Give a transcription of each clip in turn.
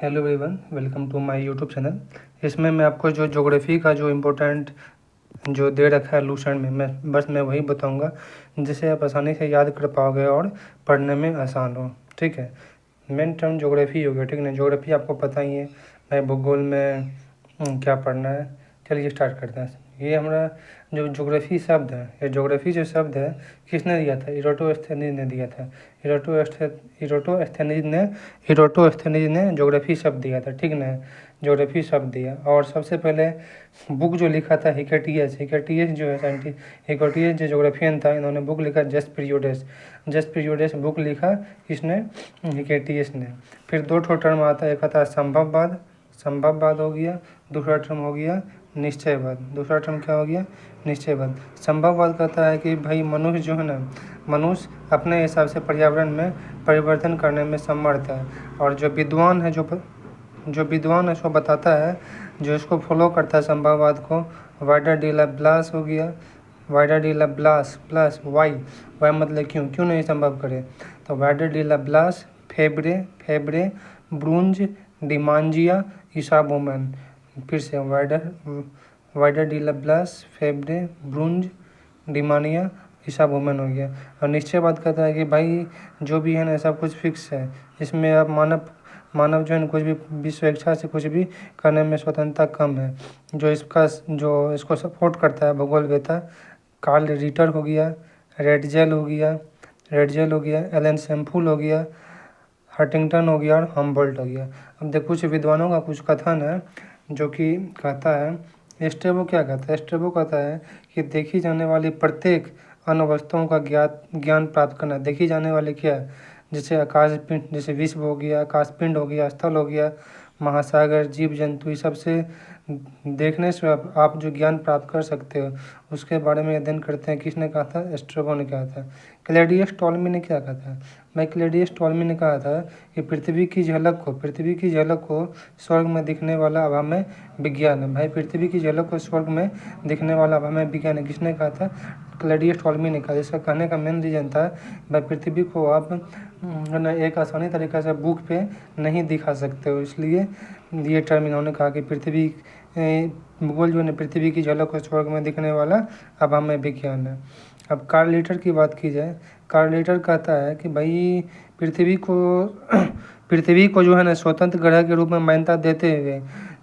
Hello everyone, welcome to my YouTube channel. इसमें मैं आपको जो ज्योग्राफी का जो इम्पोर्टेंट जो दे रखा है लूसेंट में मैं वही बताऊंगा जिसे आप आसानी से याद कर पाओगे और पढ़ने में आसान हो। ठीक है, मेन टर्म ज्योग्राफी हो गया। ठीक है, ज्योग्राफी आपको पता ही है भाई, भूगोल में क्या पढ़ना है। चलिए स्टार्ट करते हैं। ये हमारा जो ज्योग्राफी शब्द है, ये ज्योग्राफी जो शब्द है किसने दिया था? इराटोस्थेनीज ने दिया था। इराटोस्थेनीज ने ज्योग्राफी शब्द दिया था। ठीक ना, ज्योग्राफी शब्द दिया। और सबसे पहले बुक जो लिखा था हिकेटियस जो है साइंटिस्ट, हिकेटियस जो ज्योग्राफियन था, इन्होंने बुक लिखा जस्ट पीरियोडस बुक लिखा। किसने? हिकेटियस ने। फिर दो ठो टर्म आता है, एक आता है संभववाद हो गया, दूसरा टर्म हो गया निश्चयवाद। दूसरा टर्म क्या हो गया? निश्चयवाद। संभववाद कहता है कि भाई मनुष्य जो है ना, मनुष्य अपने हिसाब से पर्यावरण में परिवर्तन करने में समर्थ है। और जो विद्वान है जो बताता है, जो इसको फॉलो करता है संभववाद को, वाइडर डी लाप्लास हो गया। वाइडर डी लाप्लास प्लस वाई मतलब क्यों नहीं संभव करे, तो वाइडर डी लाप्लास, फेब्रे ब्रूंज डिमांजिया इसाबोमन। फिर से वाइडर डी लाप्लास, फेब्रे ब्रूंज डिमानिया इसाबोमन हो गया। और निश्चयवाद कहता है कि भाई जो भी है ना सब कुछ फिक्स है, इसमें अब मानव जो है कुछ भी विश्व इच्छा से कुछ भी करने में स्वतंत्रता कम है। जो इसको सपोर्ट करता है भूगोलवेत्ता कार्ल रिटर हो गया, रेडजेल हो गया, एलन सैम्फुल हो गया, हंटिंगटन हो गया और हम्बोल्ट हो गया। अब देखो कुछ विद्वानों का कुछ कथन है जो कि कहता है, स्ट्रेबो क्या कहता है? स्ट्रेबो कहता है कि देखी जाने वाली प्रत्येक अन्य वस्तुओं का ज्ञान प्राप्त करना। देखी जाने वाली क्या है? जैसे आकाश पिंड, जैसे विश्व हो गया, आकाश पिंड हो गया, स्थल हो गया, महासागर, जीव जंतु, ये सबसे देखने से आप जो ज्ञान प्राप्त कर सकते हो उसके बारे में अध्ययन करते हैं। किसने कहा था? स्ट्रेबो ने कहा था। क्लैडियस टॉलमी ने क्या कहा था? क्लैडियस टॉलमी ने कहा था कि पृथ्वी की झलक को स्वर्ग में दिखने वाला अभामय विज्ञान है। भाई पृथ्वी की झलक को स्वर्ग में दिखने वाला अभामय विज्ञान है। किसने कहा था? क्लैडियस टॉलमी ने कहा। इसका कहने का मेन रीजन था भाई पृथ्वी को आप एक आसानी तरीके से बुक पे नहीं दिखा सकते हो, इसलिए ये टर्म इन्होंने कहा कि भूगोल जो है पृथ्वी की झलक को स्वर्ग में दिखने वाला अभामय विज्ञान है। अब कार्ल लीटर की बात की जाए, कार्ल लीटर कहता है कि भाई पृथ्वी को जो है ना स्वतंत्र ग्रह के रूप में मान्यता देते हुए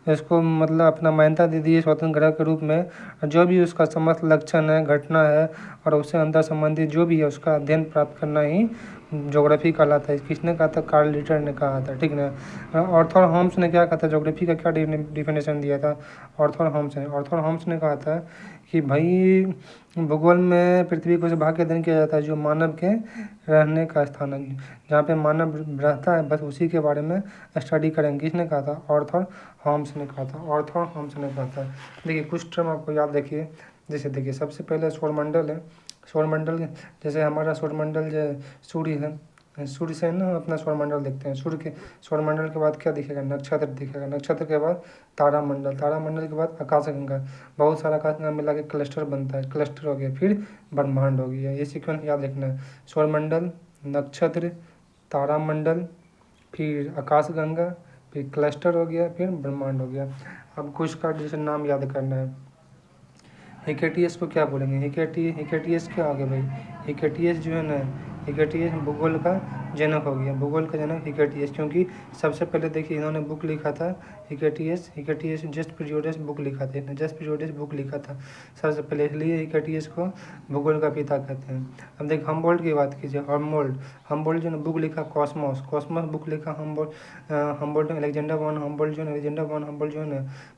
इसको मतलब अपना मान्यता दे दी है स्वतंत्र ग्रह के रूप में। जो भी उसका समस्त लक्षण है, घटना है और उससे अंतर संबंधित जो भी है उसका अध्ययन प्राप्त करना ही ज्योग्राफी कहलाता है। किसने कहा था? कार्ल लीटर ने कहा था। ठीक ना। आर्थर होम्स ने क्या कहा था? ज्योग्राफी का क्या डिफिनेशन दिया था? आर्थर होम्स ने कहा था कि भाई भूगोल में पृथ्वी को भाग के अध्ययन किया जाता है जो मानव के रहने का स्थान है, जहाँ पे मानव रहता है बस उसी के बारे में स्टडी करेंगे। किसने कहा था? आर्थर होम्स ने कहा था। देखिए कुछ टर्म आपको याद रखिए। जैसे देखिए सबसे पहले सौरमंडल है। सौरमंडल जैसे हमारा सौरमंडल जो सूर्य है, सूर्य से ना अपना सौरमंडल देखते हैं। सौरमंडल के बाद क्या दिखेगा? नक्षत्र दिखेगा। नक्षत्र के बाद तारामंडल के बाद आकाशगंगा। बहुत सारा आकाशगंगा मिला के क्लस्टर बनता है, क्लस्टर हो गया, फिर ब्रह्मांड हो गया। ये सीक्वेंस याद रखना है। सौरमंडल, नक्षत्र, तारामंडल, फिर आकाशगंगा, फिर क्लस्टर हो गया, फिर ब्रह्मांड हो गया। अब कुछ का जैसे नाम याद करना है। हिकेटियस को क्या बोलेंगे? हिकेटियस क्या हो गया भाई? हिकेटियस जो है ना, हिकेटियस भूगोल का जनक हो गया। भूगोल का जनक हिकेटियस, क्योंकि सबसे पहले देखिए इन्होंने बुक लिखा था हिकेटियस जस्ट पीरियोडस बुक लिखा था सबसे पहले, इसलिए हिकेटियस को भूगोल का पिता कहते हैं। अब देख हम्बोल्ट की बात कीजिए। हम्बोल्ट जो ने बुक लिखा कॉस्मोस बुक लिखा हम्बोल्ट अलेक्जेंडर वन हम्बोल्ट जो है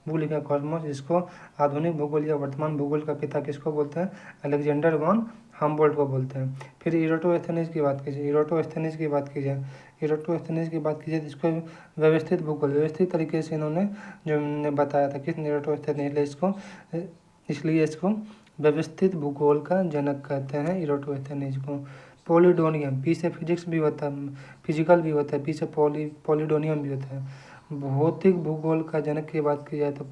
बुक लिखा कॉस्मोस। इसको आधुनिक भूगोल या वर्तमान भूगोल का पिता किसको बोलते हैं? अलेक्जेंडर वन हम्बोल्ट को बोलते हैं। फिर इराटोस्थेनीज की बात कीजिए जिसको व्यवस्थित तरीके से इन्होंने जो बताया था। किस इराटोस्थेनीज इसलिए इसको व्यवस्थित भूगोल का जनक कहते हैं इराटोस्थेनीज को। पॉलीडोनियम, पी से फिजिक्स भी होता है, फिजिकल भी होता है, पी से पॉलीडोनियम भी होता है। भौतिक भूगोल का जनक की बात की जाए तो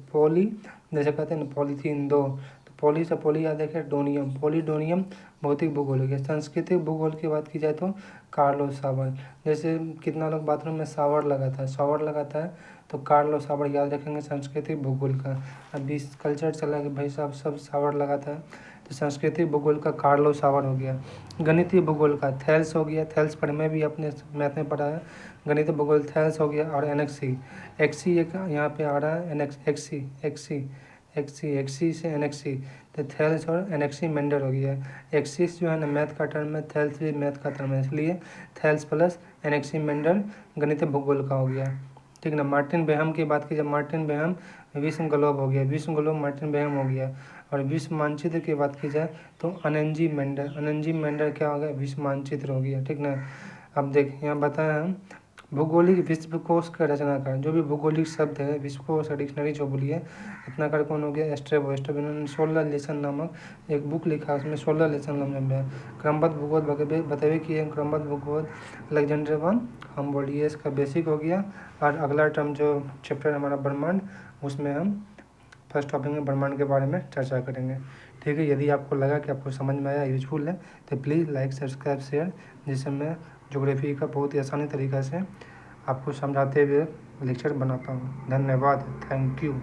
जैसे कहते हैं ना पॉलीथीन 2, तो पॉली से पॉली याद रखें, डोनियम, पॉलीडोनियम भौतिक भूगोल हो गया। सांस्कृतिक भूगोल की बात की जाए तो कार्लो सावर, जैसे कितना लोग बाथरूम में शावर लगाता है तो कार्लो सावर याद रखेंगे सांस्कृतिक भूगोल का। अभी कल्चर चला कि भाई साहब सब शावर लगाता है तो सांस्कृतिक भूगोल का कार्लो सावर हो गया। गणितीय भूगोल का थेल्स हो गया, थेल्स पर मैं भी अपने मैथ में पढ़ा है। गणितीय भूगोल थेल्स हो गया। और एनेक्सी, एक्सी एक यहाँ पे आ रहा है, एक्सी से एनेक्सी, तो थेल्स और एनेक्सीमेंडर हो गया। एक्सिस जो है ना मैथ का टर्म है, थेल्स भी मैथ का टर्म है, इसलिए थेल्स प्लस एनेक्सीमेंडर गणितीय भूगोल का हो गया। ठीक ना। मार्टिन बेहम की बात की जाए, मार्टिन बेहम विश्व ग्लोब हो गया, विश्व ग्लोब मार्टिन बेहम हो गया। और विश्व मानचित्र की बात की जाए तो अनंजी मेंडर क्या हो गया, विश्व मानचित्र हो गया। ठीक ना। अब देख यहाँ बताया हम भौगोलिक विश्वकोश का रचनाकार, जो भी भौगोलिक शब्द है विश्वकोश डिक्शनरी जो बोलिए रचनाकार कौन हो गया, स्ट्रैबो। इन्होंने 16 लेसन नामक एक बुक लिखा, उसमें 16 लेसन नाम है। क्रमबद्ध भूगोल बतेबे किए, क्रमबद्ध भूगोल अलेक्जेंडर वन हमबोल्ड, ये इसका बेसिक हो गया। और अगला टर्म जो चैप्टर हमारा ब्रह्मांड, उसमें हम फर्स्ट टॉपिक में ब्रह्मांड के बारे में चर्चा करेंगे। ठीक है। यदि आपको लगा कि आपको समझ में आया, यूजफुल है, तो प्लीज़ लाइक सब्सक्राइब शेयर, जिससे मैं ज्योग्राफी का बहुत ही आसानी तरीक़ा से आपको समझाते हुए लेक्चर बनाता हूँ। धन्यवाद, थैंक यू।